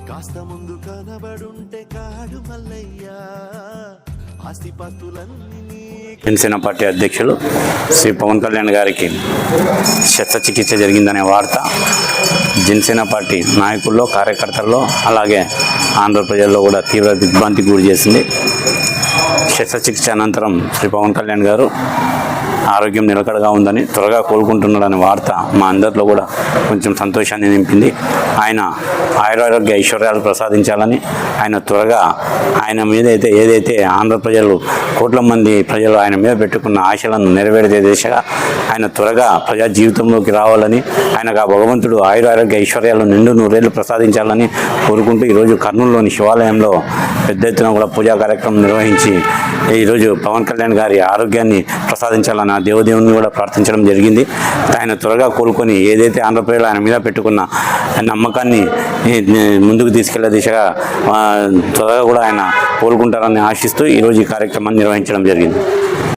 కాస్త ముందు కనబడుంటే కాడు మల్లయ్యా ఆస్తిపాస్తులన్నీ జనసేన పార్టీ అధ్యక్షులు శ్రీ పవన్ కళ్యాణ్ గారికి శస్త్రచికిత్స జరిగిందనే వార్త జనసేన పార్టీ నాయకుల్లో కార్యకర్తల్లో అలాగే ఆంధ్ర ప్రజల్లో కూడా తీవ్ర దిగ్భ్రాంతికి గురి చేసింది. శస్త్రచికిత్స అనంతరం శ్రీ పవన్ కళ్యాణ్ గారు ఆరోగ్యం నిలకడగా ఉందని, త్వరగా కోలుకుంటున్నాడనే వార్త మా అందరిలో కూడా కొంచెం సంతోషాన్ని నింపింది. ఆయన ఆయురారోగ్య ఐశ్వర్యాలు ప్రసాదించాలని, ఆయన త్వరగా ఆయన మీద ఏదైతే ఆంధ్ర ప్రజలు కోట్ల మంది ప్రజలు ఆయన మీద పెట్టుకున్న ఆశలను నెరవేర్చే దిశగా ఆయన త్వరగా ప్రజా జీవితంలోకి రావాలని, ఆయనకు ఆ భగవంతుడు ఆయురారోగ్య ఐశ్వర్యాలు నిండు నూరేళ్లు ప్రసాదించాలని కోరుకుంటూ ఈరోజు కర్నూలులోని శివాలయంలో పెద్ద ఎత్తున కూడా పూజా కార్యక్రమం నిర్వహించి ఈరోజు పవన్ కళ్యాణ్ గారి ఆరోగ్యాన్ని ప్రసాదించాలని ఆ దేవదేవుని కూడా ప్రార్థించడం జరిగింది. ఆయన త్వరగా కోలుకొని ఏదైతే ఆంధ్రప్రదేశ్లో ఆయన మీద పెట్టుకున్న నమ్మకాన్ని ముందుకు తీసుకెళ్లే దిశగా త్వరగా కూడా ఆయన కోలుకుంటారని ఆశిస్తూ ఈరోజు ఈ కార్యక్రమాన్ని నిర్వహించడం జరిగింది.